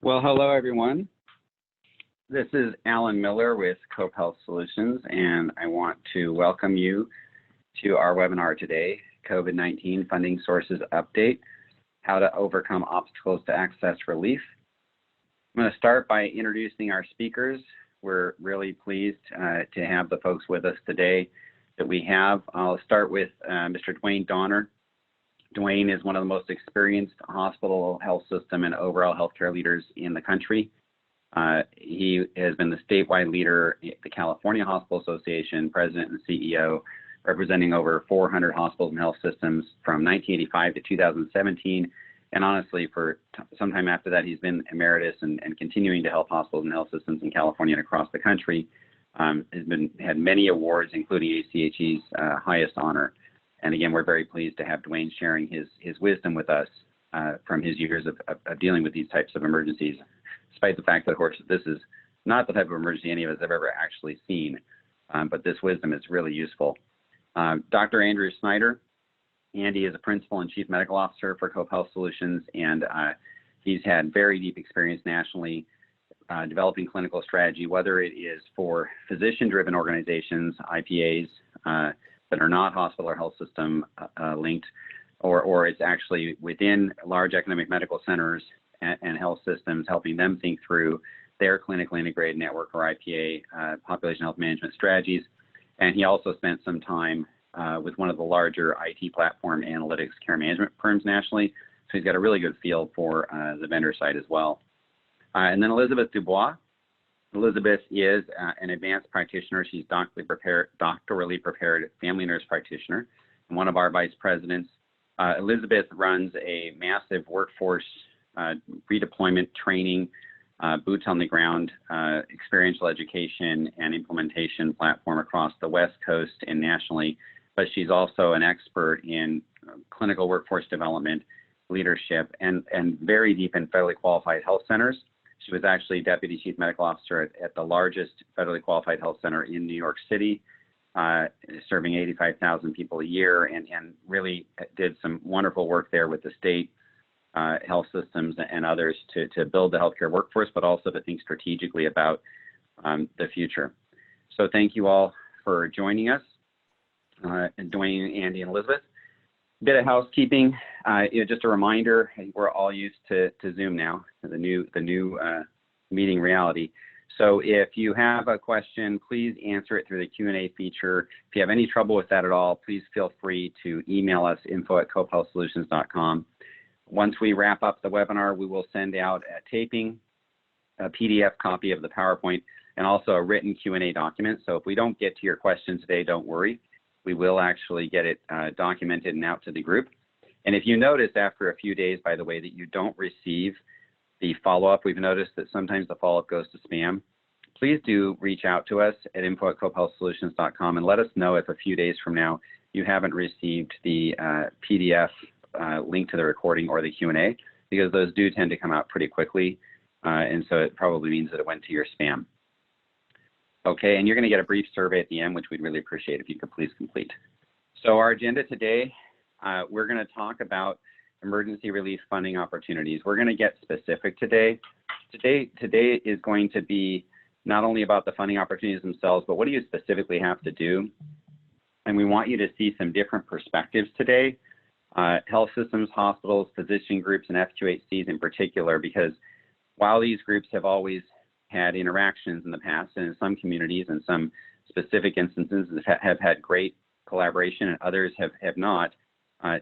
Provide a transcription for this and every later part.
Well, hello, everyone. This is Alan Miller with Cope Health Solutions, and I want to welcome you to our webinar today, COVID-19 Funding Sources Update, How to Overcome Obstacles to Access Relief. I'm going to start by introducing our speakers. We're really pleased to have the folks with us today that we have. I'll start with Mr. Dwayne Donner. Dwayne is one of the most experienced hospital health system and overall healthcare leaders in the country. He has been the statewide leader at the California Hospital Association, president and CEO, representing over 400 hospitals and health systems from 1985 to 2017. And honestly, for some time after that, he's been emeritus and continuing to help hospitals and health systems in California and across the country. Had many awards, including ACHE's highest honor. And again, we're very pleased to have Dwayne sharing his wisdom with us from his years of dealing with these types of emergencies, despite the fact that, of course, this is not the type of emergency any of us have ever actually seen, but this wisdom is really useful. Dr. Andrew Snyder. Andy is a principal and chief medical officer for Cope Health Solutions, and he's had very deep experience nationally developing clinical strategy, whether it is for physician-driven organizations, IPAs, that are not hospital or health system linked, or it's actually within large academic medical centers and health systems, helping them think through their clinically integrated network or IPA population health management strategies. And he also spent some time with one of the larger IT platform analytics care management firms nationally. So he's got a really good feel for the vendor side as well. And then Elizabeth Dubois. Elizabeth is an advanced practitioner. She's doctorally prepared family nurse practitioner and one of our vice presidents. Elizabeth runs a massive workforce redeployment training, boots on the ground, experiential education and implementation platform across the West Coast and nationally. But she's also an expert in clinical workforce development, leadership, and very deep in federally qualified health centers. She was actually Deputy Chief Medical Officer at the largest federally qualified health center in New York City, serving 85,000 people a year, and really did some wonderful work there with the state health systems and others to build the healthcare workforce, but also to think strategically about the future. So thank you all for joining us, Dwayne, Andy, and Elizabeth. Bit of housekeeping, just a reminder, we're all used to Zoom now, the new meeting reality. So if you have a question, please answer it through the Q&A feature. If you have any trouble with that at all, please feel free to email us, info@copehealthsolutions.com. Once we wrap up the webinar, we will send out a taping, a PDF copy of the PowerPoint, and also a written Q&A document. So if we don't get to your question today, don't worry. We will actually get it documented and out to the group. And if you notice after a few days, by the way, that you don't receive the follow-up, we've noticed that sometimes the follow-up goes to spam. Please do reach out to us at info@copehealthsolutions.com and let us know if a few days from now you haven't received the PDF link to the recording or the Q&A, because those do tend to come out pretty quickly. And so it probably means that it went to your spam. Okay, and you're going to get a brief survey at the end, which we'd really appreciate if you could please complete. So our agenda today, we're going to talk about emergency relief funding opportunities. We're going to get specific today. Today is going to be not only about the funding opportunities themselves, but what do you specifically have to do? And we want you to see some different perspectives today. Health systems, hospitals, physician groups, and FQHCs in particular, because while these groups have always had interactions in the past, and in some communities and some specific instances have had great collaboration and others have not.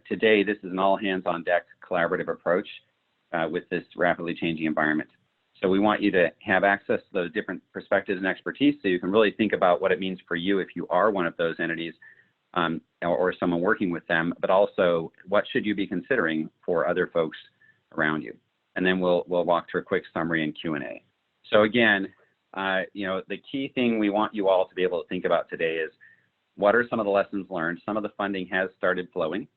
Today, this is an all hands on deck collaborative approach with this rapidly changing environment. So we want you to have access to those different perspectives and expertise so you can really think about what it means for you if you are one of those entities or someone working with them, but also what should you be considering for other folks around you. And then we'll walk through a quick summary and Q&A. So again, the key thing we want you all to be able to think about today is what are some of the lessons learned? Some of the funding has started flowing.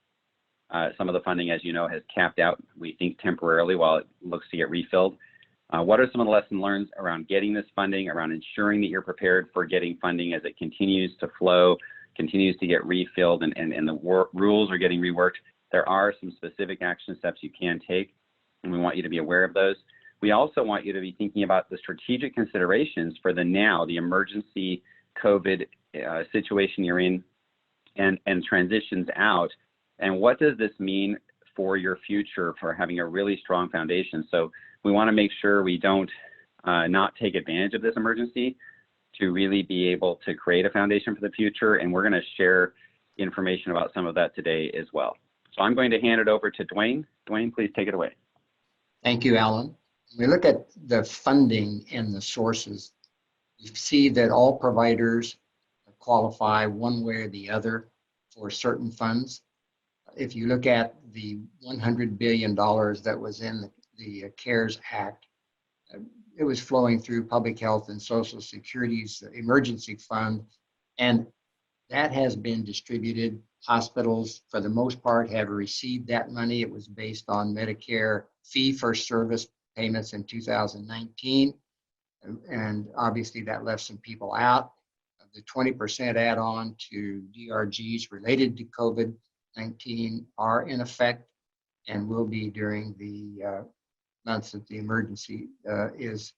Some of the funding, as you know, has capped out, we think temporarily while it looks to get refilled. What are some of the lessons learned around getting this funding, around ensuring that you're prepared for getting funding as it continues to flow, continues to get refilled, and the rules are getting reworked? There are some specific action steps you can take, and we want you to be aware of those. We also want you to be thinking about the strategic considerations for the now, the emergency COVID situation you're in, and transitions out. And what does this mean for your future, for having a really strong foundation? So we want to make sure we don't not take advantage of this emergency to really be able to create a foundation for the future. And we're going to share information about some of that today as well. So I'm going to hand it over to Dwayne. Dwayne, please take it away. Thank you, Alan. When we look at the funding and the sources, we see that all providers qualify one way or the other for certain funds. If you look at the $100 billion that was in the CARES Act, it was flowing through Public Health and Social Security's emergency fund, and that has been distributed. Hospitals, for the most part, have received that money. It was based on Medicare fee-for-service payments in 2019, and obviously that left some people out. The 20% add-on to DRGs related to COVID-19 are in effect and will be during the months that the emergency is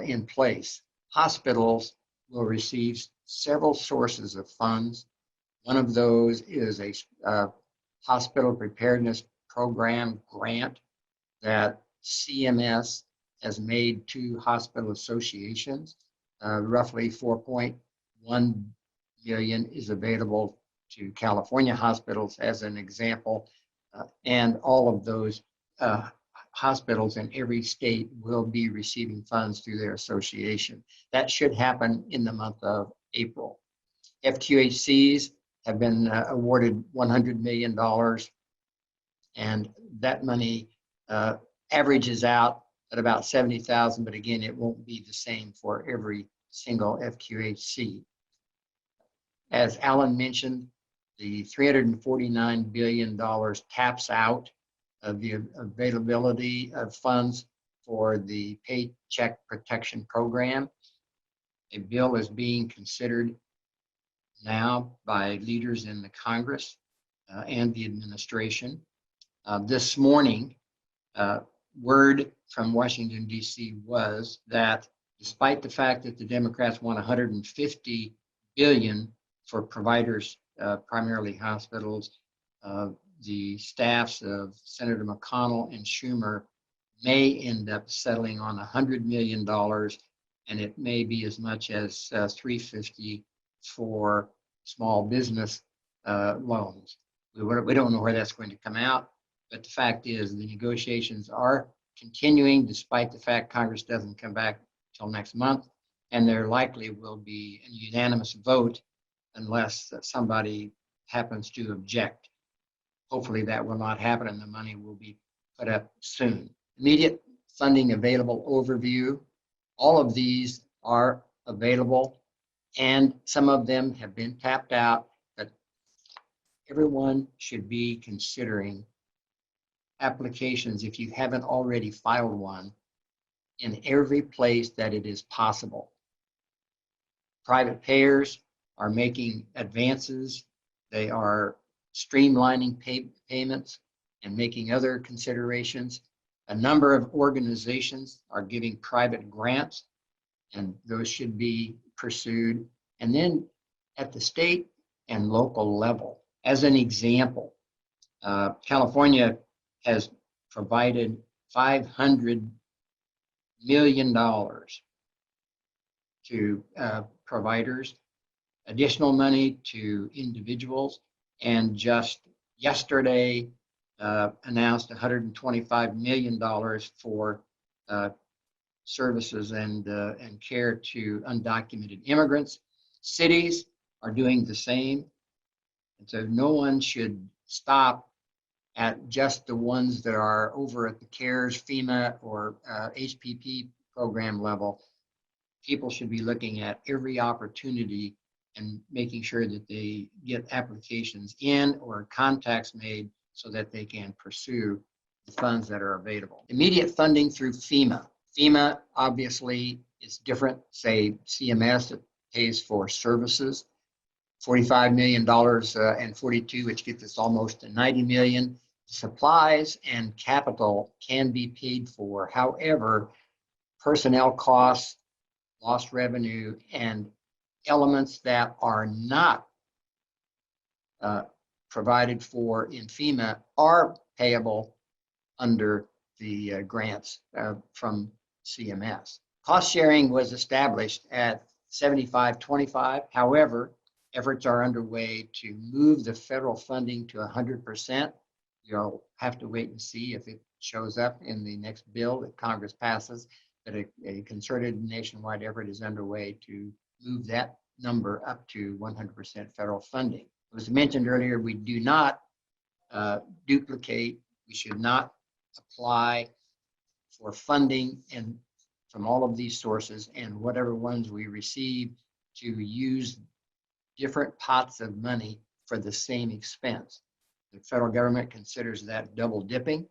in place. Hospitals will receive several sources of funds. One of those is a hospital preparedness program grant that CMS has made to hospital associations. Roughly 4.1 million is available to California hospitals as an example, and all of those hospitals in every state will be receiving funds through their association. That should happen in the month of April. FQHCs have been awarded $100 million, and that money averages out at about 70,000, but again, it won't be the same for every single FQHC. As Alan mentioned, the $349 billion taps out of the availability of funds for the Paycheck Protection Program. A bill is being considered now by leaders in the Congress and the administration. This morning, word from Washington, D.C. was that despite the fact that the Democrats want $150 billion for providers, primarily hospitals, the staffs of Senator McConnell and Schumer may end up settling on $100 million, and it may be as much as $350 for small business loans. We don't know where that's going to come out, but the fact is the negotiations are continuing despite the fact Congress doesn't come back till next month, and there likely will be a unanimous vote unless somebody happens to object. Hopefully that will not happen and the money will be put up soon. Immediate funding available overview. All of these are available and some of them have been tapped out, but everyone should be considering applications, if you haven't already filed one, in every place that it is possible. Private payers are making advances. They are streamlining payments and making other considerations. A number of organizations are giving private grants, and those should be pursued. And then at the state and local level, as an example, California has provided $500 million to providers, additional money to individuals, and just yesterday announced $125 million for services and care to undocumented immigrants. Cities are doing the same, and so no one should stop at just the ones that are over at the CARES, FEMA, or HPP program level. People should be looking at every opportunity and making sure that they get applications in or contacts made so that they can pursue the funds that are available. Immediate funding through FEMA. FEMA obviously is different, say CMS that pays for services, $45 million and 42, which gets us almost to 90 million. Supplies and capital can be paid for. However, personnel costs, lost revenue, and elements that are not provided for in FEMA are payable under the grants from CMS. Cost sharing was established at 75-25. However, efforts are underway to move the federal funding to 100%. You'll have to wait and see if it shows up in the next bill that Congress passes, but a concerted nationwide effort is underway to move that number up to 100% federal funding. As mentioned earlier, we do not duplicate, we should not apply for funding and from all of these sources, and whatever ones we receive to use different pots of money for the same expense. The federal government considers that double dipping,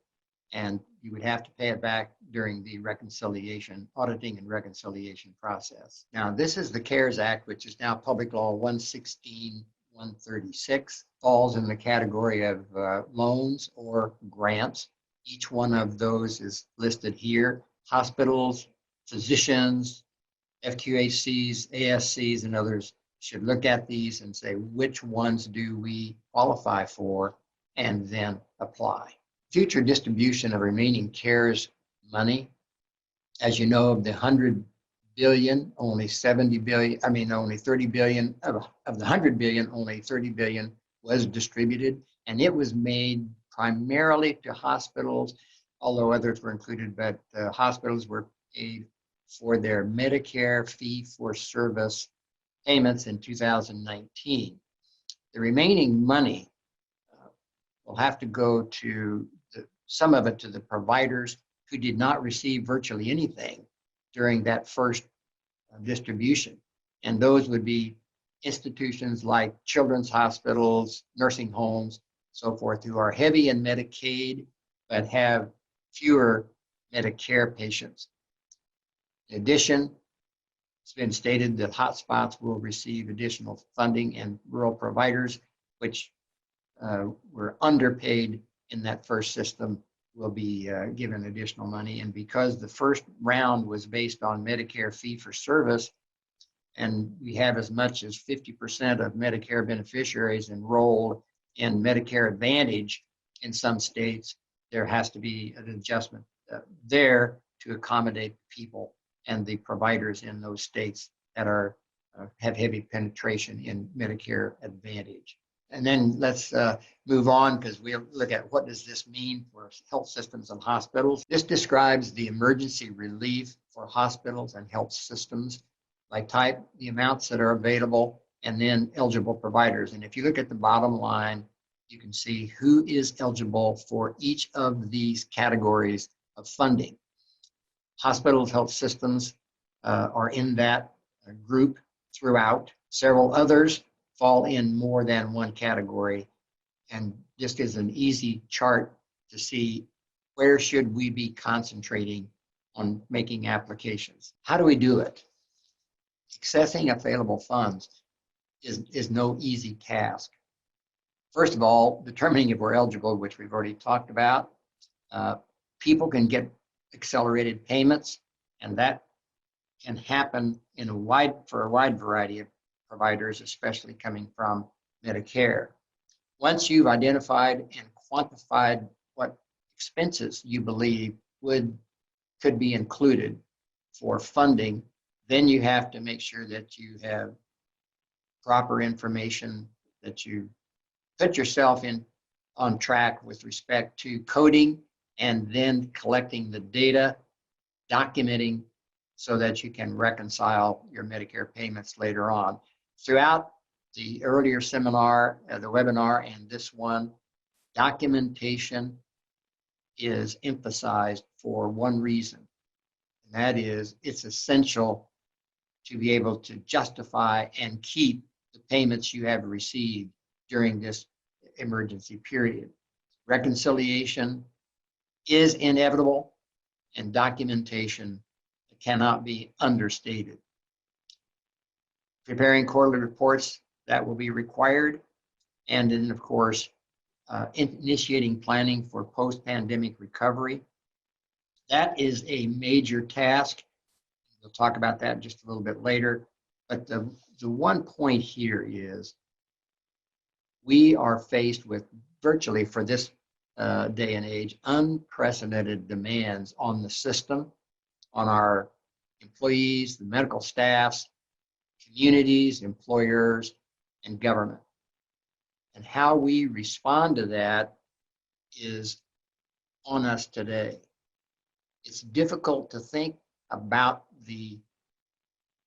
and you would have to pay it back during the reconciliation, auditing and reconciliation process. Now, this is the CARES Act, which is now Public Law 116-136, falls in the category of loans or grants. Each one of those is listed here. Hospitals, physicians, FQHCs, ASCs, and others should look at these and say, which ones do we qualify for, and then apply. Future distribution of remaining CARES money. As you know, of the 100 billion, only 70 billion, only 30 billion, of the 100 billion, only 30 billion was distributed, and it was made primarily to hospitals, although others were included, but hospitals were paid for their Medicare fee-for-service payments in 2019. The remaining money will have to go to some of it to the providers who did not receive virtually anything during that first distribution. And those would be institutions like children's hospitals, nursing homes, so forth, who are heavy in Medicaid but have fewer Medicare patients. In addition, it's been stated that hotspots will receive additional funding, and rural providers, which were underpaid in that first system, will be given additional money. And because the first round was based on Medicare fee-for-service, and we have as much as 50% of Medicare beneficiaries enrolled in Medicare Advantage in some states, there has to be an adjustment there to accommodate people and the providers in those states that are have heavy penetration in Medicare Advantage. And then let's move on, because we'll look at what does this mean for health systems and hospitals. This describes the emergency relief for hospitals and health systems by type, the amounts that are available, and then eligible providers. And if you look at the bottom line, you can see who is eligible for each of these categories of funding. Hospitals, health systems are in that group throughout. Several others fall in more than one category. And just as an easy chart to see where should we be concentrating on making applications. How do we do it? Accessing available funds is no easy task. First of all, determining if we're eligible, which we've already talked about. People can get accelerated payments, and that can happen in for a wide variety of providers, especially coming from Medicare. Once you've identified and quantified what expenses you believe could be included for funding, then you have to make sure that you have proper information, that you put yourself on track with respect to coding, and then collecting the data, documenting, so that you can reconcile your Medicare payments later on. Throughout the earlier seminar, the webinar, and this one, documentation is emphasized for one reason, and that is it's essential to be able to justify and keep the payments you have received during this emergency period. Reconciliation is inevitable, and documentation cannot be understated. Preparing quarterly reports, that will be required. And then, of course, initiating planning for post-pandemic recovery. That is a major task, We'll talk about that just a little bit later. But the one point here is we are faced with virtually for this day and age, unprecedented demands on the system, on our employees, the medical staffs, communities, employers, and government. And how we respond to that is on us today. It's difficult to think about the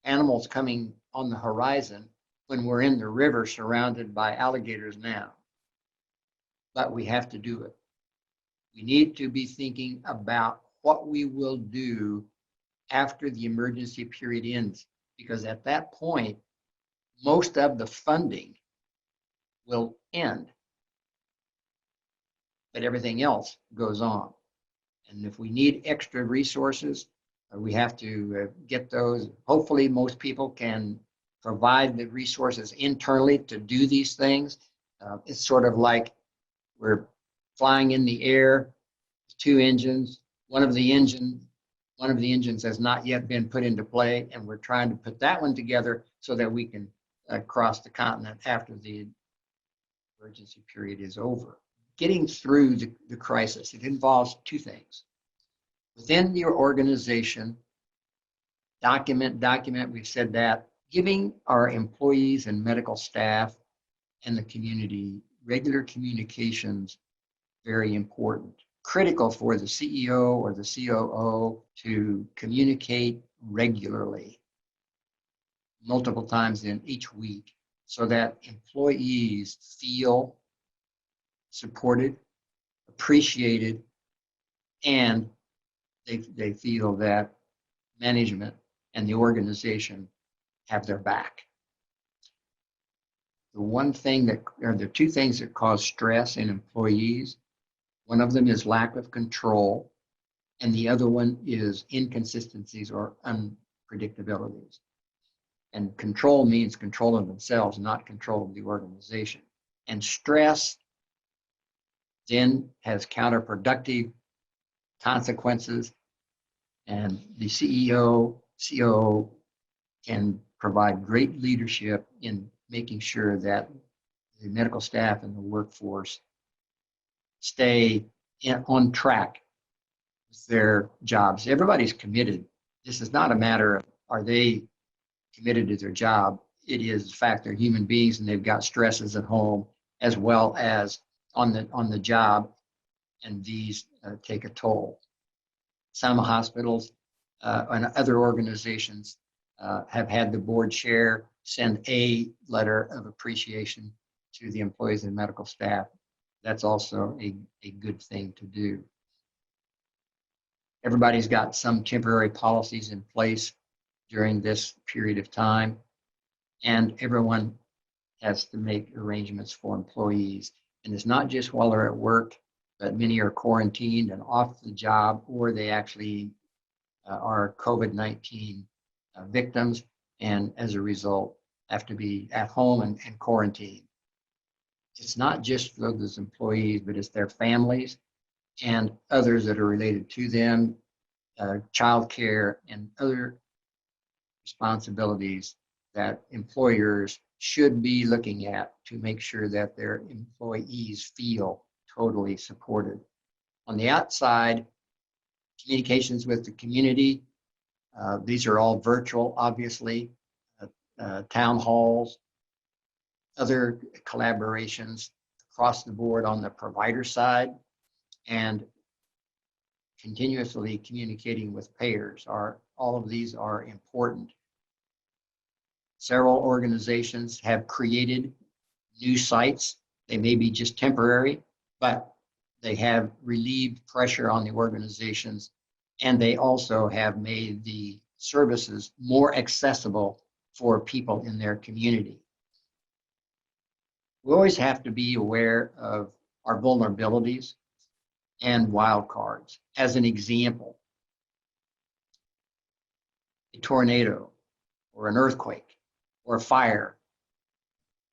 animals coming on the horizon when we're in the river surrounded by alligators now. But we have to do it. We need to be thinking about what we will do after the emergency period ends, because at that point, most of the funding will end, but everything else goes on. And if we need extra resources, we have to get those. Hopefully, most people can provide the resources internally to do these things. It's sort of like we're flying in the air, two engines. One of the engines has not yet been put into play, and we're trying to put that one together so that we can cross the continent after the emergency period is over. Getting through the crisis, it involves two things. Within your organization, document, we've said that, giving our employees and medical staff and the community regular communications, very important. Critical for the CEO or the COO to communicate regularly, multiple times in each week, so that employees feel supported, appreciated, and they feel that management and the organization have their back. The two things that cause stress in employees, one of them is lack of control, and the other one is inconsistencies or unpredictabilities. And control means control of themselves, not control of the organization. And stress then has counterproductive consequences, and the CEO, COO can provide great leadership in making sure that the medical staff and the workforce stay on track with their jobs. Everybody's committed. This is not a matter of are they committed to their job. It is the fact they're human beings and they've got stresses at home as well as on the job, and these take a toll. Some hospitals and other organizations have had the board chair send a letter of appreciation to the employees and medical staff. That's also a good thing to do. Everybody's got some temporary policies in place during this period of time, and everyone has to make arrangements for employees. And it's not just while they're at work, but many are quarantined and off the job, or they actually are COVID-19 victims, and as a result have to be at home and quarantined. It's not just for those employees, but it's their families and others that are related to them, childcare and other responsibilities that employers should be looking at to make sure that their employees feel totally supported. On the outside, communications with the community, these are all virtual, obviously, town halls, other collaborations across the board on the provider side, and continuously communicating with payers. All of these are important. Several organizations have created new sites. They may be just temporary, but they have relieved pressure on the organizations, and they also have made the services more accessible for people in their community. We always have to be aware of our vulnerabilities and wildcards. As an example, a tornado or an earthquake or a fire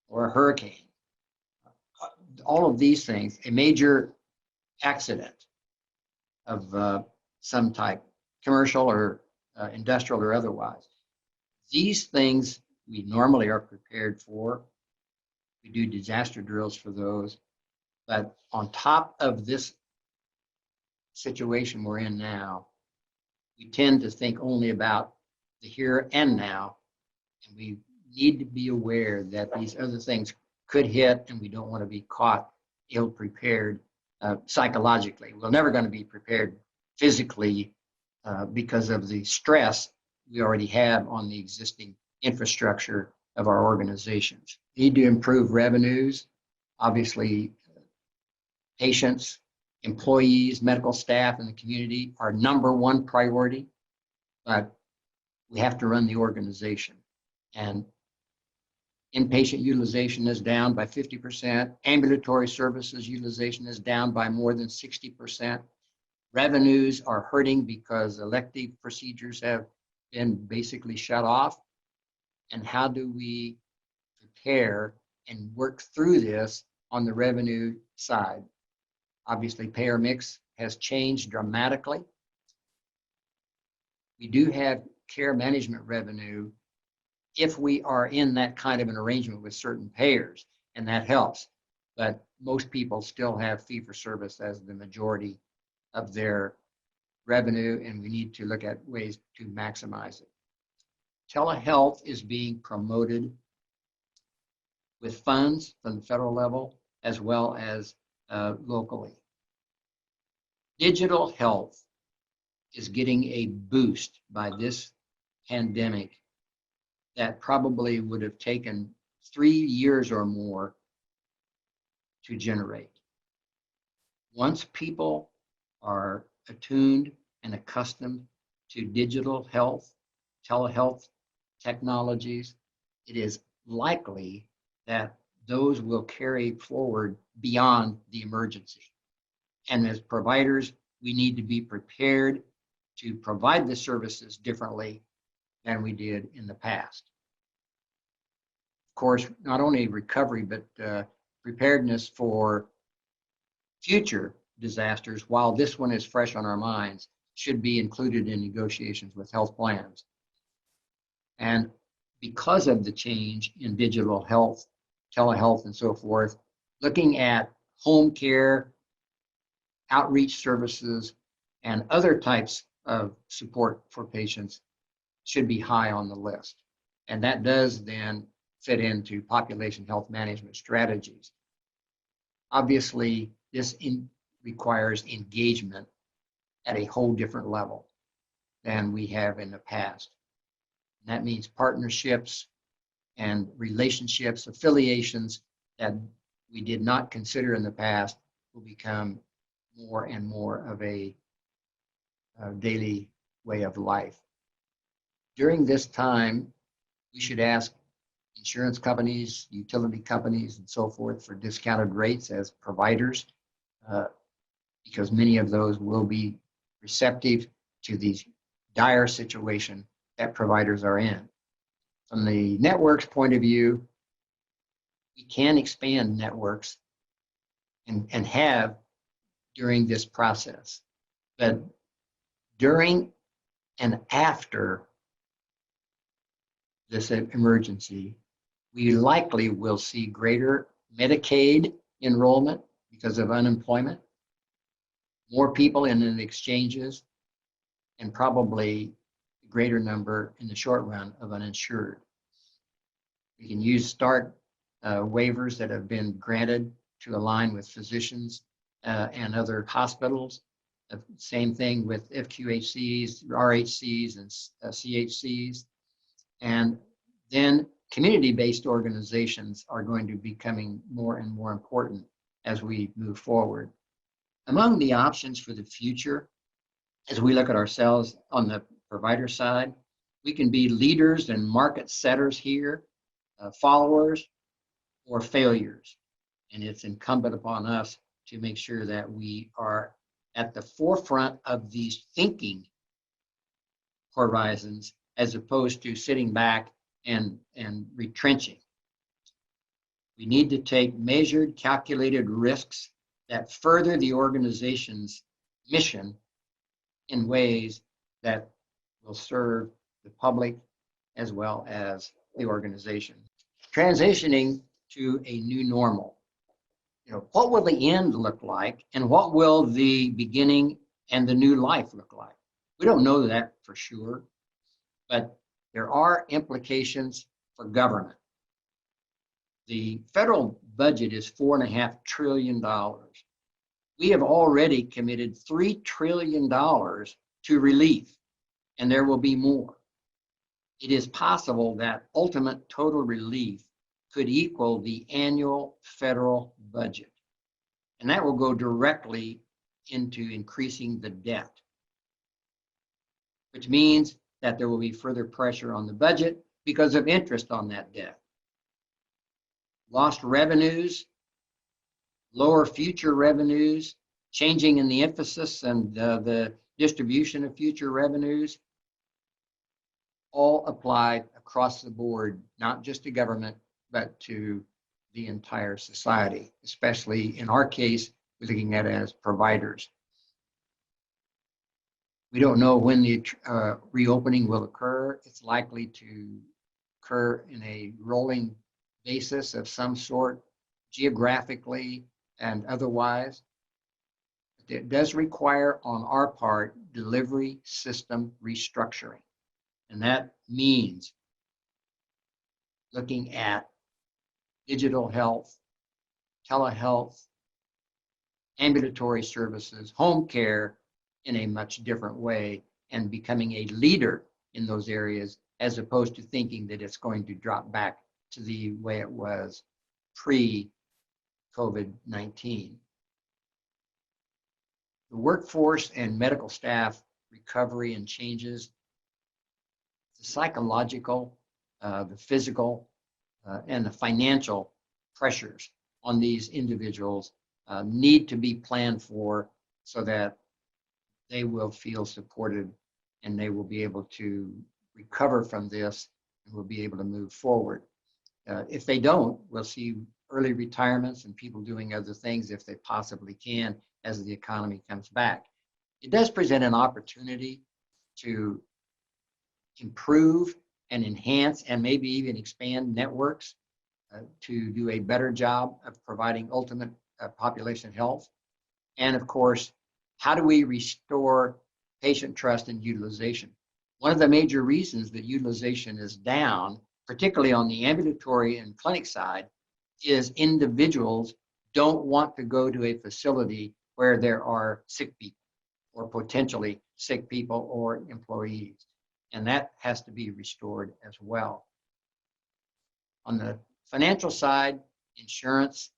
or a hurricane, all of these things, a major accident of some type, commercial or industrial or otherwise. These things we normally are prepared for. We do disaster drills for those. But on top of this situation we're in now, we tend to think only about the here and now. And we need to be aware that these other things could hit, and we don't want to be caught ill-prepared psychologically. We're never going to be prepared physically because of the stress we already have on the existing infrastructure of our organizations. We need to improve revenues. Obviously, patients, employees, medical staff, and the community are number one priority, but we have to run the organization. And inpatient utilization is down by 50%. Ambulatory services utilization is down by more than 60%. Revenues are hurting because elective procedures have been basically shut off. And how do we prepare and work through this on the revenue side? Obviously, payer mix has changed dramatically. We do have care management revenue if we are in that kind of an arrangement with certain payers, and that helps. But most people still have fee-for-service as the majority of their revenue, and we need to look at ways to maximize it. Telehealth is being promoted with funds from the federal level as well as locally. Digital health is getting a boost by this pandemic that probably would have taken 3 years or more to generate. Once people are attuned and accustomed to digital health, telehealth technologies, it is likely that those will carry forward beyond the emergency. And as providers, we need to be prepared to provide the services differently than we did in the past. Of course, not only recovery, but preparedness for future disasters, while this one is fresh on our minds, should be included in negotiations with health plans. And because of the change in digital health, telehealth, and so forth, looking at home care, outreach services, and other types of support for patients should be high on the list. And that does then fit into population health management strategies. Obviously, this requires engagement at a whole different level than we have in the past. And that means partnerships and relationships, affiliations that we did not consider in the past will become more and more of a daily way of life. During this time, we should ask insurance companies, utility companies, and so forth for discounted rates as providers, because many of those will be receptive to the dire situation that providers are in. From the network's point of view, we can expand networks and have during this process. But during and after this emergency, we likely will see greater Medicaid enrollment because of unemployment, more people in the exchanges, and probably a greater number in the short run of uninsured. We can use Stark waivers that have been granted to align with physicians and other hospitals. Same thing with FQHCs, RHCs, and CHCs. And then community-based organizations are going to be becoming more and more important as we move forward. Among the options for the future, as we look at ourselves on the provider side, we can be leaders and market setters here, followers, or failures. And it's incumbent upon us to make sure that we are at the forefront of these thinking horizons as opposed to sitting back and retrenching. We need to take measured, calculated risks that further the organization's mission in ways that will serve the public as well as the organization. Transitioning to a new normal. What will the end look like, and what will the beginning and the new life look like? We don't know that for sure, but there are implications for government. The federal budget is $4.5 trillion. We have already committed $3 trillion to relief, and there will be more. It is possible that ultimate total relief could equal the annual federal budget, and that will go directly into increasing the debt, which means that there will be further pressure on the budget because of interest on that debt. Lost revenues, lower future revenues, changing in the emphasis and the distribution of future revenues, all apply across the board, not just to government, but to the entire society, especially in our case, we're looking at it as providers. We don't know when the reopening will occur. It's likely to occur in a rolling basis of some sort, geographically and otherwise. It does require on our part delivery system restructuring. And that means looking at digital health, telehealth, ambulatory services, home care in a much different way, and becoming a leader in those areas, as opposed to thinking that it's going to drop back to the way it was pre-COVID-19. The workforce and medical staff recovery and changes, the psychological, the physical, and the financial pressures on these individuals need to be planned for so that they will feel supported and they will be able to recover from this and will be able to move forward. If they don't, we'll see early retirements and people doing other things if they possibly can as the economy comes back. It does present an opportunity to improve and enhance and maybe even expand networks to do a better job of providing ultimate population health. And of course, how do we restore patient trust and utilization? One of the major reasons that utilization is down, particularly on the ambulatory and clinic side, is individuals don't want to go to a facility where there are sick people or potentially sick people or employees. And that has to be restored as well. On the financial side, insurance,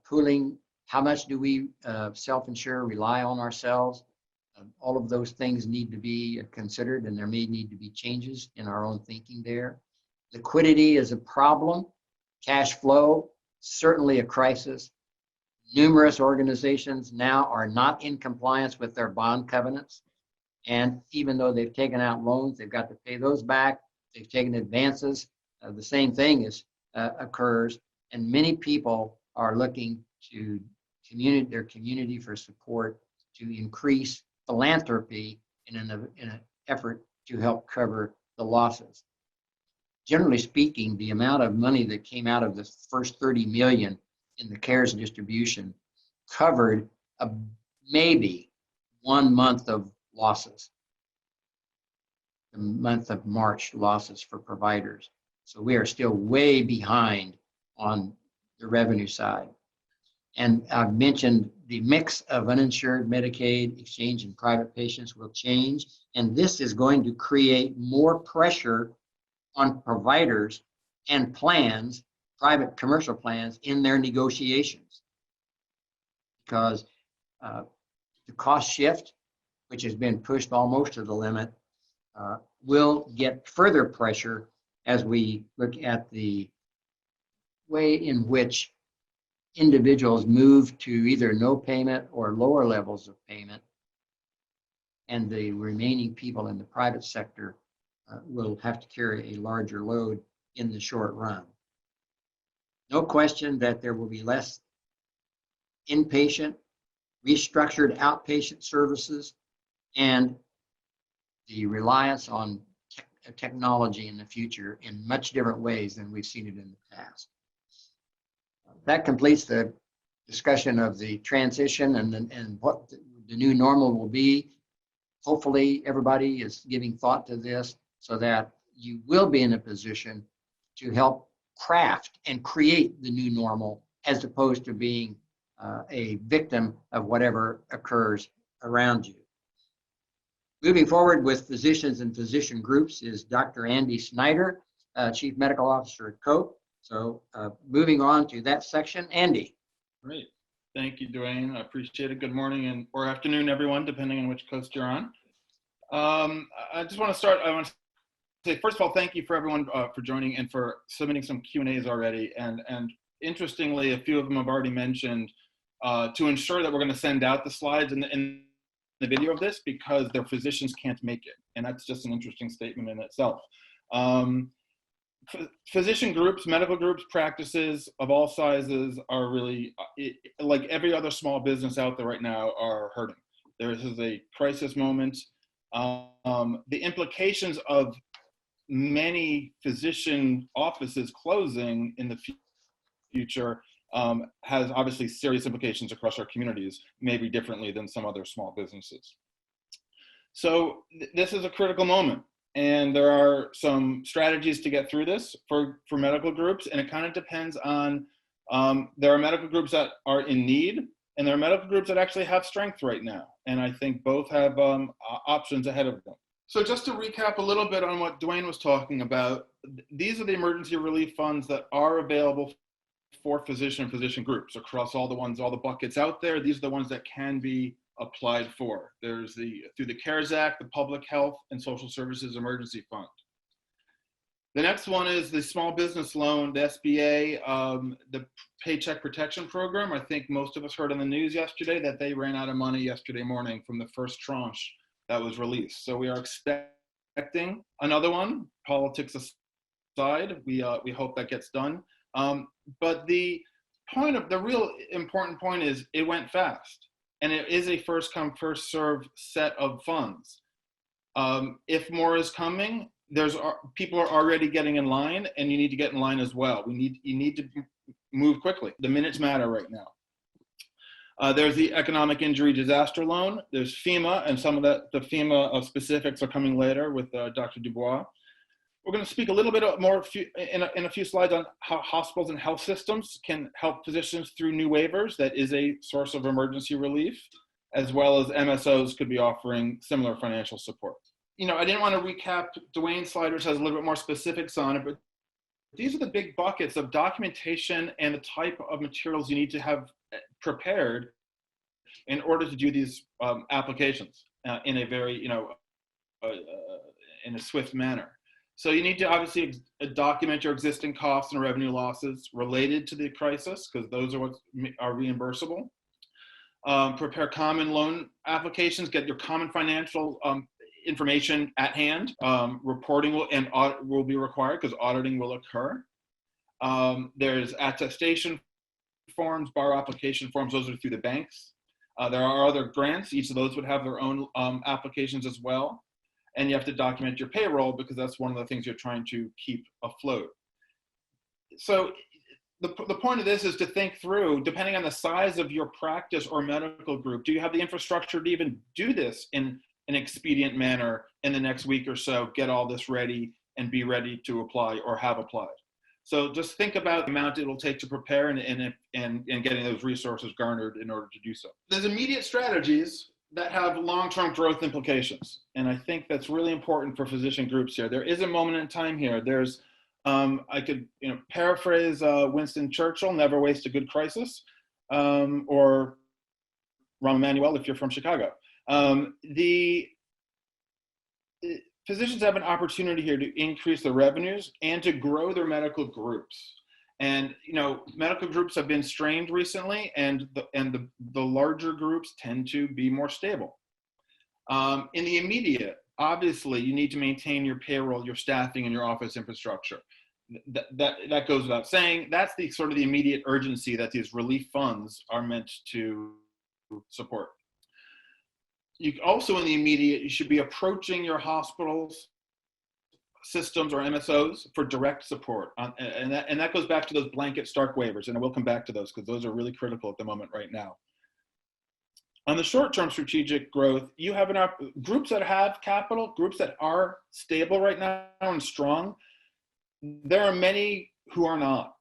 pooling, how much do we self-insure, rely on ourselves? All of those things need to be considered, and there may need to be changes in our own thinking there. Liquidity is a problem. Cash flow, certainly a crisis. Numerous organizations now are not in compliance with their bond covenants. And even though they've taken out loans, they've got to pay those back. They've taken advances. The same thing occurs. And many people are looking to their community for support to increase philanthropy in an effort to help cover the losses. Generally speaking, the amount of money that came out of the first 30 million in the CARES distribution covered maybe 1 month of losses, the month of March losses for providers. So we are still way behind on the revenue side. And I've mentioned the mix of uninsured Medicaid, exchange, and private patients will change. And this is going to create more pressure on providers and plans, private commercial plans, in their negotiations. Because the cost shift, which has been pushed almost to the limit, will get further pressure as we look at the way in which individuals move to either no payment or lower levels of payment, and the remaining people in the private sector will have to carry a larger load in the short run. No question that there will be less inpatient, restructured outpatient services, and the reliance on technology in the future in much different ways than we've seen it in the past. That completes the discussion of the transition and what the new normal will be. Hopefully, everybody is giving thought to this so that you will be in a position to help craft and create the new normal as opposed to being a victim of whatever occurs around you. Moving forward with physicians and physician groups is Dr. Andy Snyder, Chief Medical Officer at COPE. So moving on to that section, Andy. Great. Thank you, Dwayne. I appreciate it. Good morning or afternoon, everyone, depending on which coast you're on. I just want to start. I want to say, first of all, thank you for everyone for joining and for submitting some Q&As already. And interestingly, a few of them have already mentioned to ensure that we're going to send out the slides in the video of this because their physicians can't make it. And that's just an interesting statement in itself. Physician groups, medical groups, practices of all sizes are really, like every other small business out there right now, are hurting. There is a crisis moment. The implications of many physician offices closing in the future has obviously serious implications across our communities, maybe differently than some other small businesses. So this is a critical moment. And there are some strategies to get through this for medical groups, and it kind of depends on, there are medical groups that are in need, and there are medical groups that actually have strength right now. And I think both have options ahead of them. So just to recap a little bit on what Dwayne was talking about, these are the emergency relief funds that are available for physician and physician groups across all the buckets out there. These are the ones that can be applied for. There's through the CARES Act, the Public Health and Social Services Emergency Fund. The next one is the small business loan, the SBA, the Paycheck Protection Program. I think most of us heard on the news yesterday that they ran out of money yesterday morning from the first tranche that was released. So we are expecting another one, politics aside. We hope that gets done. But the real important point is it went fast. And it is a first come, first served set of funds. If more is coming, people are already getting in line, and you need to get in line as well. You need to move quickly. The minutes matter right now. There's the Economic Injury Disaster Loan. There's FEMA, and some of the FEMA specifics are coming later with Dr. Dubois. We're going to speak a little bit more in a few slides on how hospitals and health systems can help physicians through new waivers. That is a source of emergency relief, as well as MSOs could be offering similar financial support. I didn't want to recap Dwayne's slide, which has a little bit more specifics on it, but these are the big buckets of documentation and the type of materials you need to have prepared in order to do these applications in a very, in a swift manner. So you need to obviously document your existing costs and revenue losses related to the crisis, because those are what are reimbursable. Prepare common loan applications, get your common financial information at hand. Reporting will be required because auditing will occur. There's attestation forms, bar application forms, those are through the banks. There are other grants, each of those would have their own applications as well. And you have to document your payroll because that's one of the things you're trying to keep afloat. So the point of this is to think through, depending on the size of your practice or medical group, do you have the infrastructure to even do this in an expedient manner in the next week or so, get all this ready and be ready to apply or have applied? So just think about the amount it will take to prepare and getting those resources garnered in order to do so. There's immediate strategies that have long-term growth implications. And I think that's really important for physician groups here. There is a moment in time here. There's, I could paraphrase Winston Churchill, never waste a good crisis, or Rahm Emanuel if you're from Chicago. The physicians have an opportunity here to increase their revenues and to grow their medical groups. And medical groups have been strained recently, and the larger groups tend to be more stable. In the immediate, obviously, you need to maintain your payroll, your staffing, and your office infrastructure. That goes without saying. That's the sort of the immediate urgency that these relief funds are meant to support. You also, in the immediate, you should be approaching your hospitals, systems, or MSOs for direct support. And that goes back to those blanket Stark waivers, and I will come back to those because those are really critical at the moment right now. On the short-term strategic growth, you have groups that have capital, groups that are stable right now and strong. There are many who are not,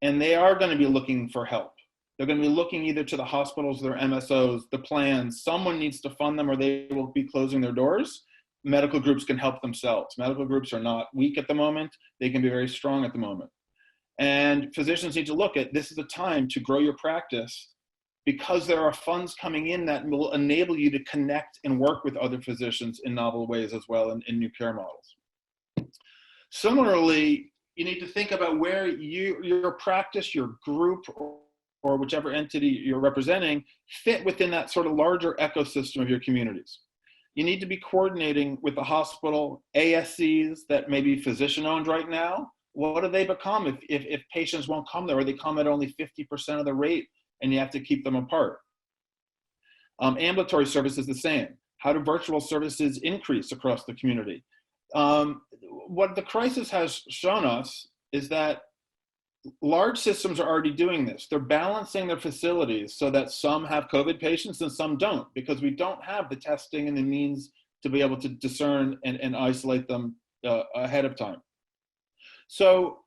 and they are going to be looking for help. They're going to be looking either to the hospitals, their MSOs, the plans. Someone needs to fund them or they will be closing their doors. Medical groups can help themselves. Medical groups are not weak at the moment. They can be very strong at the moment. And physicians need to look at, this is a time to grow your practice because there are funds coming in that will enable you to connect and work with other physicians in novel ways as well in new care models. Similarly, you need to think about where your practice, your group, or whichever entity you're representing fit within that sort of larger ecosystem of your communities. You need to be coordinating with the hospital, ASCs that may be physician-owned right now. What do they become if patients won't come there, or they come at only 50% of the rate and you have to keep them apart? Ambulatory service is the same. How do virtual services increase across the community? What the crisis has shown us is that large systems are already doing this. They're balancing their facilities so that some have COVID patients and some don't, because we don't have the testing and the means to be able to discern and isolate them ahead of time. So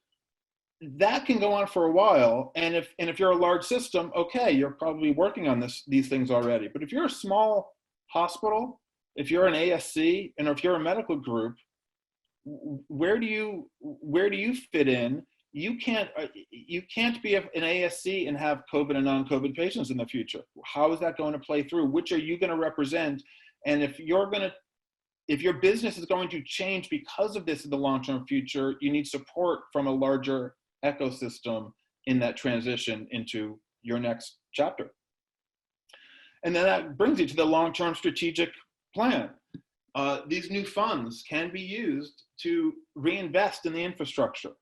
that can go on for a while. And if you're a large system, okay, you're probably working on these things already. But if you're a small hospital, if you're an ASC, and if you're a medical group, where do you fit in? You can't be an ASC and have COVID and non-COVID patients in the future. How is that going to play through? Which are you going to represent? And if your business is going to change because of this in the long-term future, you need support from a larger ecosystem in that transition into your next chapter. And then that brings you to the long-term strategic plan. These new funds can be used to reinvest in the infrastructure.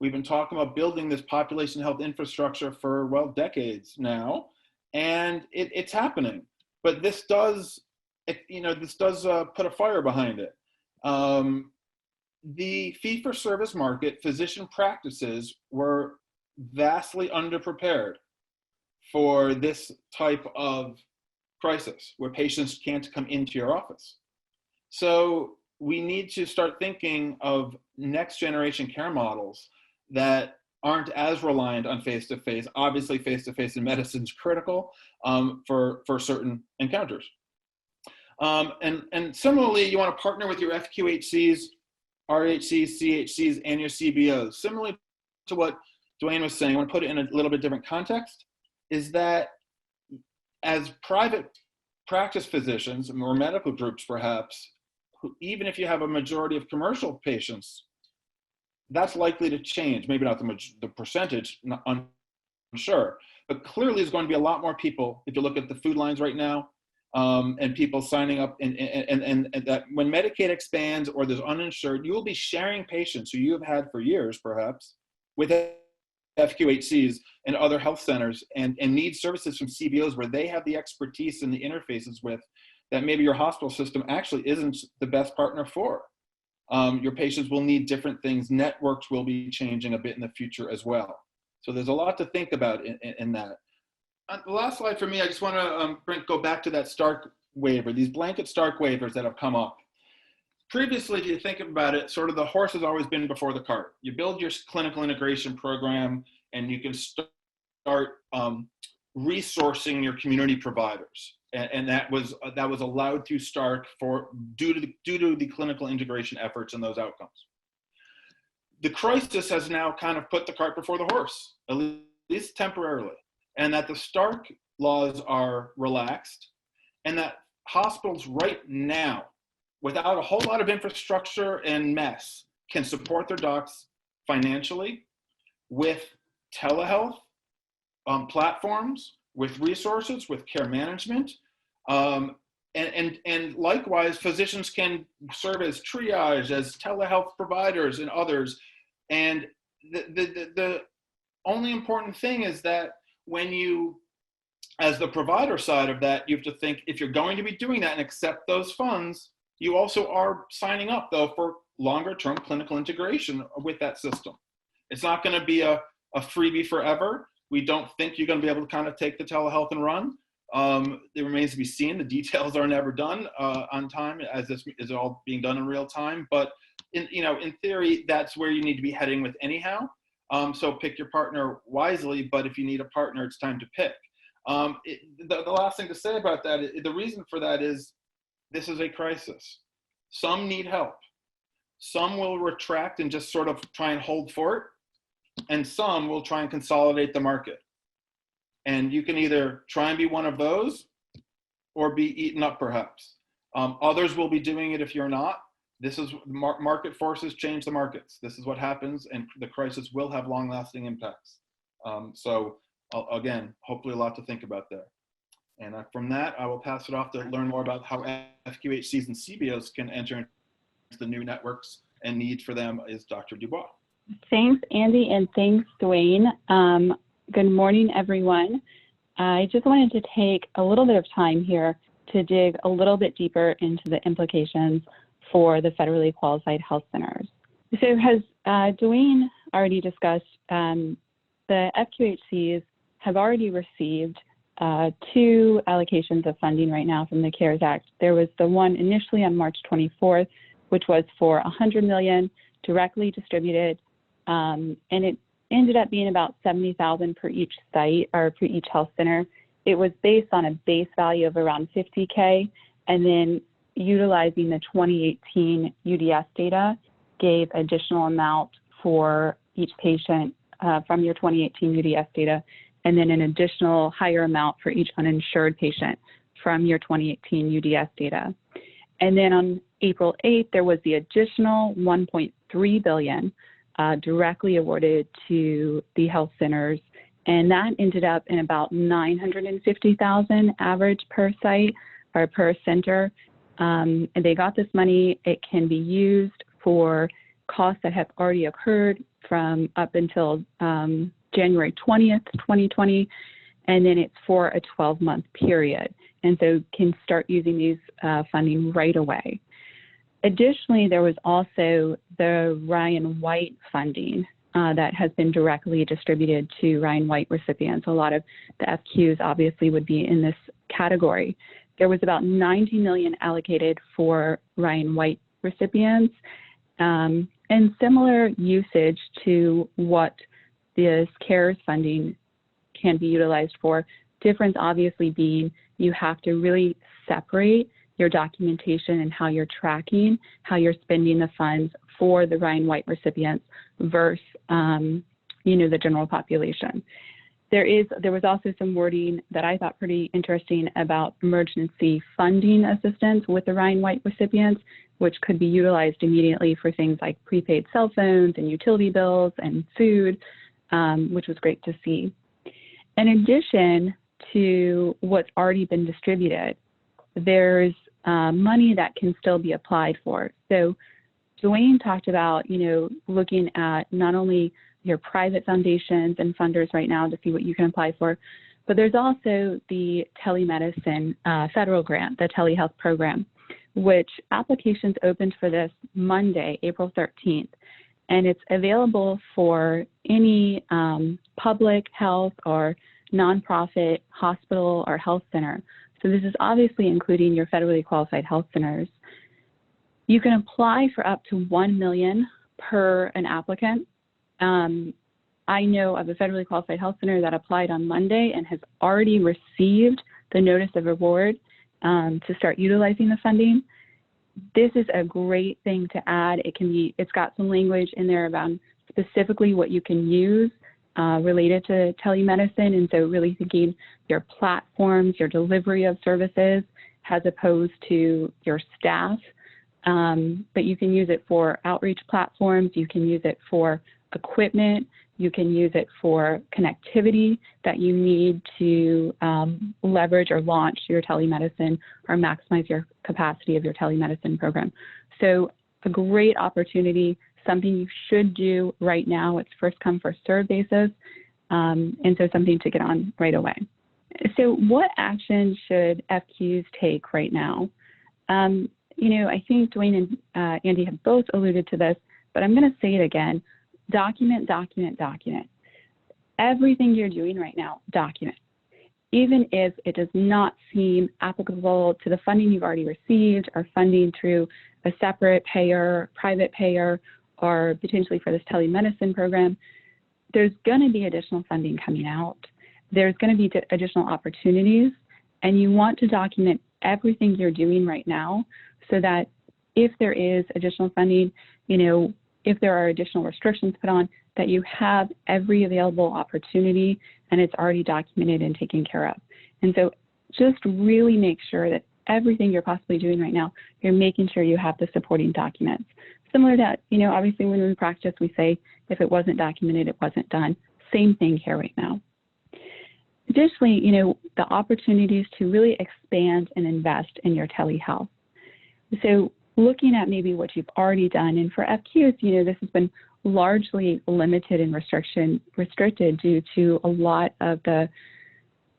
We've been talking about building this population health infrastructure for, well, decades now, and it's happening. But this does put a fire behind it. The fee-for-service market, physician practices were vastly underprepared for this type of crisis where patients can't come into your office. So we need to start thinking of next generation care models that aren't as reliant on face-to-face. Obviously, face-to-face in medicine is critical for certain encounters. And similarly, you want to partner with your FQHCs, RHCs, CHCs, and your CBOs. Similarly to what Dwayne was saying, I want to put it in a little bit different context, is that as private practice physicians or medical groups perhaps, even if you have a majority of commercial patients, that's likely to change. Maybe not the percentage, I'm sure, but clearly there's going to be a lot more people, if you look at the food lines right now, and people signing up, and that when Medicaid expands or there's uninsured, you will be sharing patients who you have had for years, perhaps, with FQHCs and other health centers, and need services from CBOs where they have the expertise and the interfaces with that maybe your hospital system actually isn't the best partner for. Your patients will need different things. Networks will be changing a bit in the future as well. So there's a lot to think about in that. The last slide for me, I just want to go back to that Stark waiver, these blanket Stark waivers that have come up. Previously, if you think about it, sort of the horse has always been before the cart. You build your clinical integration program and you can start resourcing your community providers. And that was allowed through Stark due to the clinical integration efforts and those outcomes. The crisis has now kind of put the cart before the horse, at least temporarily, and that the Stark laws are relaxed, and that hospitals right now, without a whole lot of infrastructure and mess, can support their docs financially with telehealth platforms, with resources, with care management. And likewise, physicians can serve as triage, as telehealth providers and others. And the only important thing is that when you as the provider side of that, you have to think, if you're going to be doing that and accept those funds, you also are signing up, though, for longer term clinical integration with that system. It's not going to be a freebie forever. We don't think you're going to be able to kind of take the telehealth and run. It remains to be seen. The details are never done on time, as this is all being done in real time. But in theory, that's where you need to be heading with anyhow. So pick your partner wisely. But if you need a partner, it's time to pick. The last thing to say about that, the reason for that is this is a crisis. Some need help. Some will retract and just sort of try and hold fort, and some will try and consolidate the market. And you can either try and be one of those or be eaten up, perhaps. Others will be doing it if you're not. This is market forces change the markets. This is what happens, and the crisis will have long-lasting impacts. So again, hopefully a lot to think about there. And from that, I will pass it off to learn more about how FQHCs and CBOs can enter into the new networks and need for them is Dr. Dubois. Thanks, Andy, and thanks, Dwayne. Good morning, everyone. I just wanted to take a little bit of time here to dig a little bit deeper into the implications for the federally qualified health centers. So as Dwayne already discussed, the FQHCs have already received 2 allocations of funding right now from the CARES Act. There was the one initially on March 24th, which was for $100 million directly distributed, and it ended up being about $70,000 per each site or per each health center. It was based on a base value of around $50K, and then utilizing the 2018 UDS data gave additional amount for each patient from your 2018 UDS data, and then an additional higher amount for each uninsured patient from your 2018 UDS data. And then on April 8th, there was the additional $1.3 billion directly awarded to the health centers, and that ended up in about $950,000 average per site or per center. And they got this money. It can be used for costs that have already occurred from up until January 20th, 2020, and then it's for a 12-month period. And so can start using these funding right away. Additionally, there was also the Ryan White funding that has been directly distributed to Ryan White recipients. A lot of the FQs obviously would be in this category. There was about $90 million allocated for Ryan White recipients, and similar usage to what this CARES funding can be utilized for. Difference obviously being you have to really separate your documentation and how you're tracking, how you're spending the funds for the Ryan White recipients versus, the general population. There was also some wording that I thought pretty interesting about emergency funding assistance with the Ryan White recipients, which could be utilized immediately for things like prepaid cell phones and utility bills and food, which was great to see. In addition to what's already been distributed, there's money that can still be applied for. So Dwayne talked about, looking at not only your private foundations and funders right now to see what you can apply for, but there's also the telemedicine federal grant, the telehealth program, which applications opened for this Monday, April 13th. And it's available for any public health or nonprofit hospital or health center. So this is obviously including your federally qualified health centers. You can apply for up to $1 million per an applicant. I know of a federally qualified health center that applied on Monday and has already received the notice of award to start utilizing the funding. This is a great thing to add. It's got some language in there about specifically what you can use related to telemedicine, and so really thinking your platforms, your delivery of services, as opposed to your staff. But you can use it for outreach platforms, you can use it for equipment, you can use it for connectivity that you need to leverage or launch your telemedicine or maximize your capacity of your telemedicine program. So a great opportunity, something you should do right now. It's first come, first served basis, and so something to get on right away. So what action should FQs take right now? I think Dwayne and Andy have both alluded to this, but I'm going to say it again. Document, document, document. Everything you're doing right now, document. Even if it does not seem applicable to the funding you've already received or funding through a separate payer, private payer, or potentially for this telemedicine program, there's going to be additional funding coming out. There's going to be additional opportunities, and you want to document everything you're doing right now so that if there is additional funding, if there are additional restrictions put on, that you have every available opportunity and it's already documented and taken care of. And so just really make sure that everything you're possibly doing right now, you're making sure you have the supporting documents. Similar to, obviously when we practice, we say, if it wasn't documented, it wasn't done. Same thing here right now. Additionally, the opportunities to really expand and invest in your telehealth. So looking at maybe what you've already done, and for FQs, this has been largely limited and restricted due to a lot of the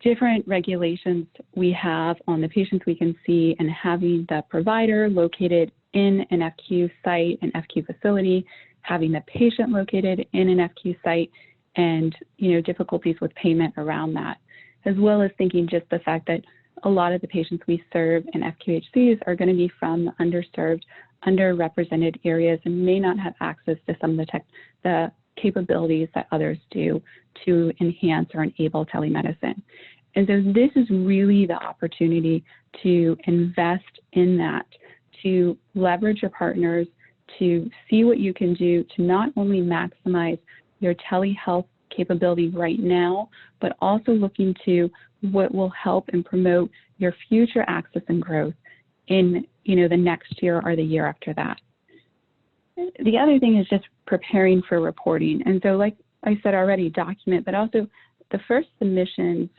different regulations we have on the patients we can see, and having the provider located in an FQ site, an FQ facility, having the patient located in an FQ site, and difficulties with payment around that, as well as thinking just the fact that a lot of the patients we serve in FQHCs are going to be from the underserved, underrepresented areas and may not have access to some of the capabilities that others do to enhance or enable telemedicine. And so this is really the opportunity to invest in that, to leverage your partners, to see what you can do to not only maximize your telehealth capability right now, but also looking to what will help and promote your future access and growth in the next year or the year after that. The other thing is just preparing for reporting. And so like I said already, document, but also the first submissions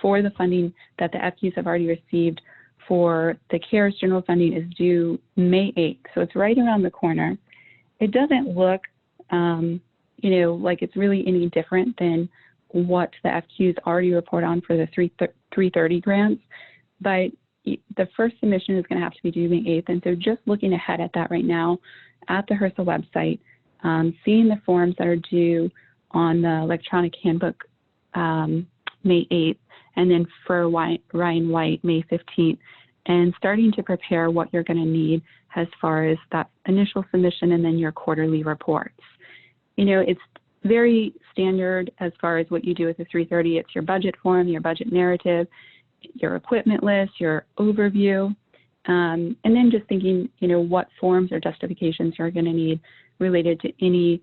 for the funding that the FQs have already received for the CARES general funding is due May 8th. So it's right around the corner. It doesn't look like it's really any different than what the FQs already report on for the 330 grants, but the first submission is going to have to be due May 8th. And so just looking ahead at that right now at the HRSA website, seeing the forms that are due on the electronic handbook May 8th, and then for Ryan White, May 15th, and starting to prepare what you're going to need as far as that initial submission and then your quarterly reports. It's very standard as far as what you do with the 330. It's your budget form, your budget narrative, your equipment list, your overview, and then just thinking, what forms or justifications you're going to need related to any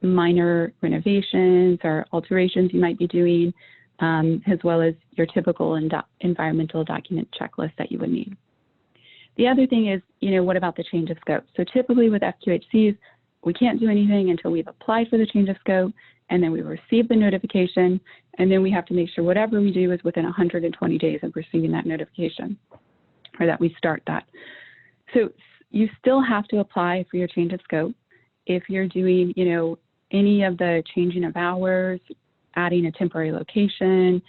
minor renovations or alterations you might be doing, as well as your typical environmental document checklist that you would need. The other thing is, what about the change of scope? So typically with FQHCs, we can't do anything until we've applied for the change of scope, and then we receive the notification, and then we have to make sure whatever we do is within 120 days of receiving that notification, or that we start that. So you still have to apply for your change of scope. If you're doing, any of the changing of hours, adding a temporary location,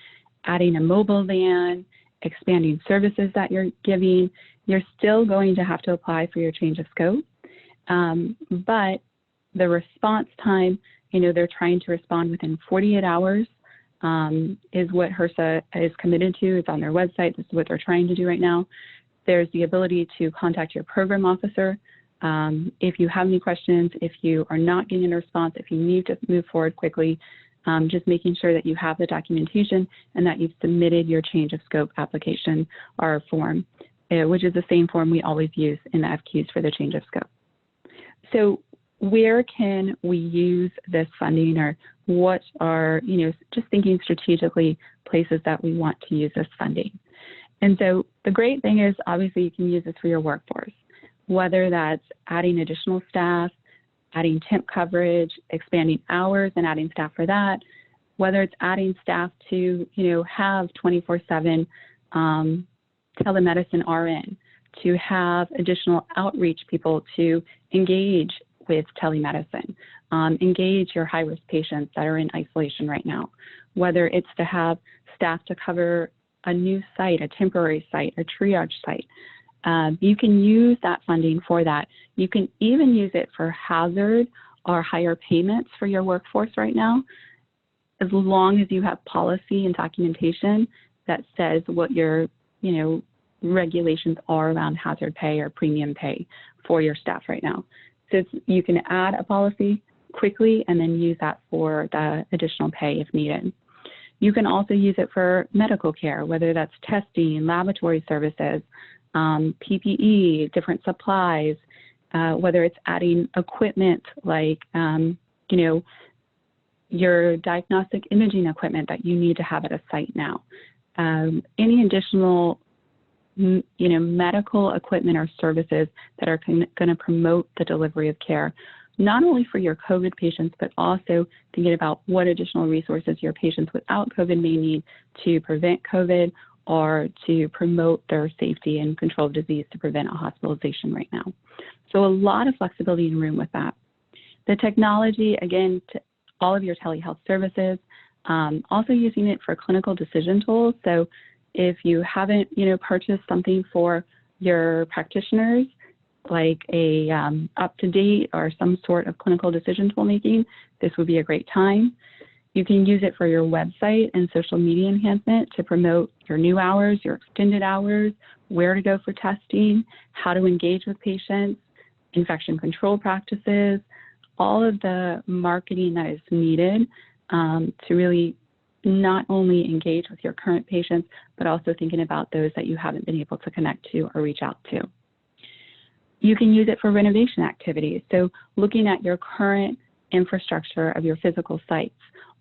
adding a mobile van, expanding services that you're giving, you're still going to have to apply for your change of scope. But the response time, they're trying to respond within 48 hours is what HRSA is committed to. It's on their website. This is what they're trying to do right now. There's the ability to contact your program officer if you have any questions, if you are not getting a response, if you need to move forward quickly, just making sure that you have the documentation and that you've submitted your change of scope application or form, which is the same form we always use in the FQs for the change of scope. So where can we use this funding, or what are, just thinking strategically, places that we want to use this funding? And so the great thing is, obviously, you can use this for your workforce, whether that's adding additional staff, adding temp coverage, expanding hours and adding staff for that, whether it's adding staff to, have 24/7 telemedicine RN, to have additional outreach people to engage with telemedicine. Engage your high-risk patients that are in isolation right now, whether it's to have staff to cover a new site, a temporary site, a triage site. You can use that funding for that. You can even use it for hazard or higher payments for your workforce right now, as long as you have policy and documentation that says what your, regulations are around hazard pay or premium pay for your staff right now. So you can add a policy quickly and then use that for the additional pay if needed. You can also use it for medical care, whether that's testing, laboratory services, PPE, different supplies, whether it's adding equipment like, your diagnostic imaging equipment that you need to have at a site now. Any additional, medical equipment or services that are going to promote the delivery of care, not only for your COVID patients, but also thinking about what additional resources your patients without COVID may need to prevent COVID or to promote their safety and control of disease to prevent a hospitalization right now. So a lot of flexibility in room with that. The technology, again, to all of your telehealth services, also using it for clinical decision tools. So if you haven't, purchased something for your practitioners, like a up-to-date or some sort of clinical decision tool making, this would be a great time. You can use it for your website and social media enhancement to promote your new hours, your extended hours, where to go for testing, how to engage with patients, infection control practices, all of the marketing that is needed to really not only engage with your current patients, but also thinking about those that you haven't been able to connect to or reach out to. You can use it for renovation activities. So looking at your current infrastructure of your physical sites,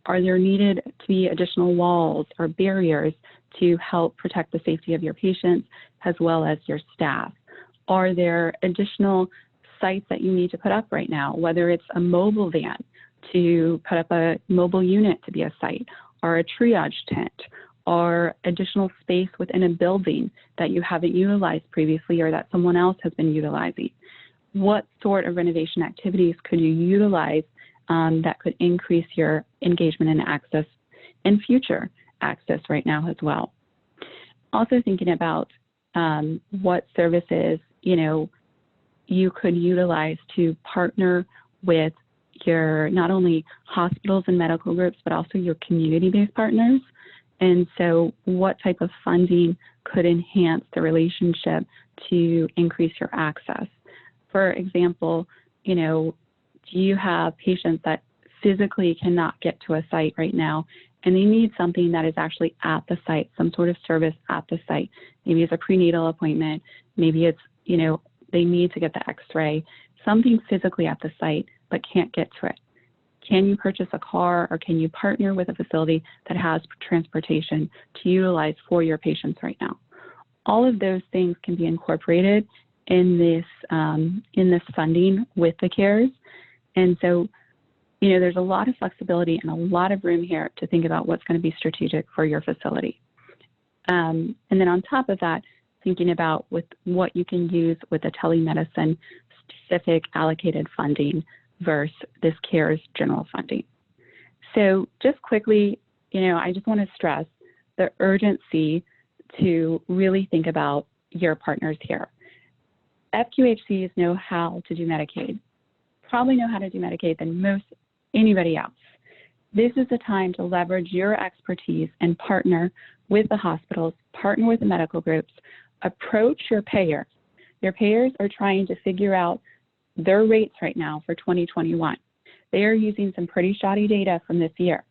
are there needed to be additional walls or barriers to help protect the safety of your patients as well as your staff? Are there additional sites that you need to put up right now, whether it's a mobile van to put up a mobile unit to be a site, or a triage tent, or additional space within a building that you haven't utilized previously or that someone else has been utilizing? What sort of renovation activities could you utilize that could increase your engagement and access and future access right now as well? Also thinking about what services, you could utilize to partner with your not only hospitals and medical groups, but also your community-based partners. And so what type of funding could enhance the relationship to increase your access? For example, do you have patients that physically cannot get to a site right now and they need something that is actually at the site, some sort of service at the site? Maybe it's a prenatal appointment, maybe it's, they need to get the x-ray, something physically at the site, but can't get to it. Can you purchase a car or can you partner with a facility that has transportation to utilize for your patients right now? All of those things can be incorporated in this funding with the CARES. And so, there's a lot of flexibility and a lot of room here to think about what's going to be strategic for your facility. And then on top of that, thinking about with what you can use with the telemedicine specific allocated funding versus this CARES general funding. So just quickly, I just want to stress the urgency to really think about your partners here. FQHCs know how to do Medicaid, probably know how to do Medicaid than most anybody else. This is the time to leverage your expertise and partner with the hospitals, partner with the medical groups, approach your payers. Your payers are trying to figure out their rates right now for 2021. They are using some pretty shoddy data from this year.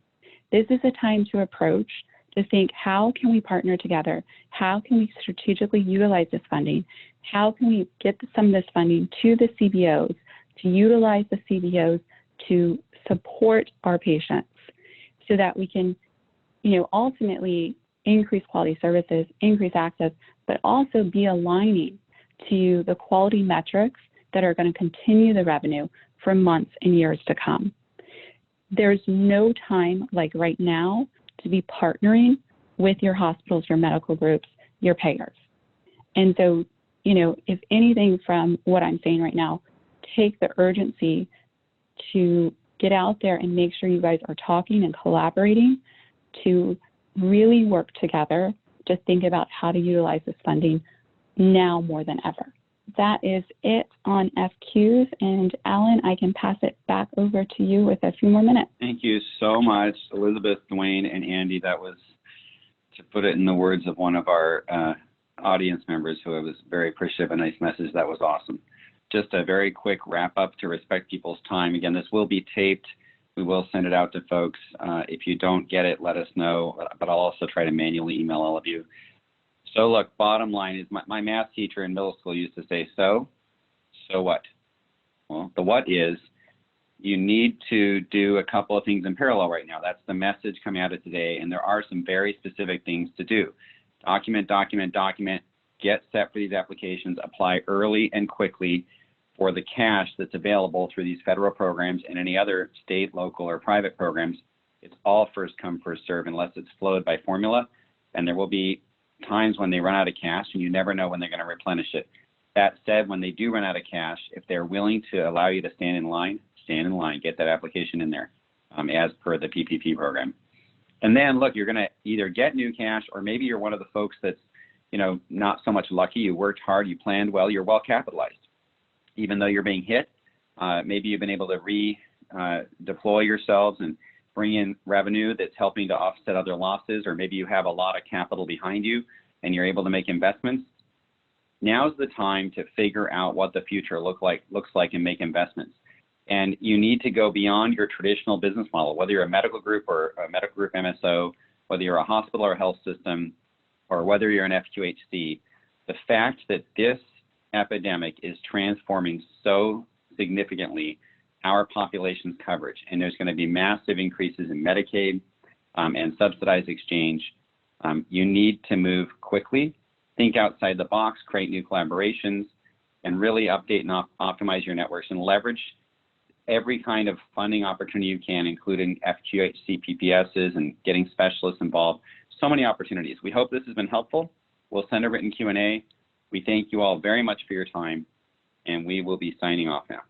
This is a time to approach, to think, how can we partner together? How can we strategically utilize this funding? How can we get some of this funding to the CBOs, to utilize the CBOs to support our patients so that we can, ultimately increase quality services, increase access, but also be aligning to the quality metrics that are going to continue the revenue for months and years to come. There's no time like right now to be partnering with your hospitals, your medical groups, your payers. And so, if anything from what I'm saying right now, take the urgency to get out there and make sure you guys are talking and collaborating to really work together to think about how to utilize this funding now more than ever. That is it on FQs. And Alan, I can pass it back over to you with a few more minutes. Thank you so much, Elizabeth, Dwayne, and Andy. That was, to put it in the words of one of our audience members who was very appreciative, a nice message. That was awesome. Just a very quick wrap up to respect people's time. Again, this will be taped. We will send it out to folks. If you don't get it, let us know, but I'll also try to manually email all of you. So look, bottom line is my math teacher in middle school used to say, so what? Well, the what is, you need to do a couple of things in parallel right now. That's the message coming out of today. And there are some very specific things to do. Document, document, document, get set for these applications, apply early and quickly for the cash that's available through these federal programs and any other state, local, or private programs. It's all first come, first serve unless it's flowed by formula. And there will be times when they run out of cash and you never know when they're going to replenish it. That said, when they do run out of cash, if they're willing to allow you to stand in line, get that application in there as per the PPP program. And then look, you're going to either get new cash, or maybe you're one of the folks that's, you know, not so much lucky. You worked hard, you planned well, you're well capitalized. Even though you're being hit, maybe you've been able to redeploy yourselves and bring in revenue that's helping to offset other losses, or maybe you have a lot of capital behind you and you're able to make investments. Now's the time to figure out what the future looks like and make investments. And you need to go beyond your traditional business model, whether you're a medical group or a medical group MSO, whether you're a hospital or a health system, or whether you're an FQHC. The fact that this epidemic is transforming so significantly our population's coverage, and there's going to be massive increases in Medicaid and subsidized exchange. You need to move quickly, think outside the box, create new collaborations, and really update and optimize your networks and leverage every kind of funding opportunity you can, including FQHC PPSs and getting specialists involved. So many opportunities. We hope this has been helpful. We'll send a written Q&A. We thank you all very much for your time, and we will be signing off now.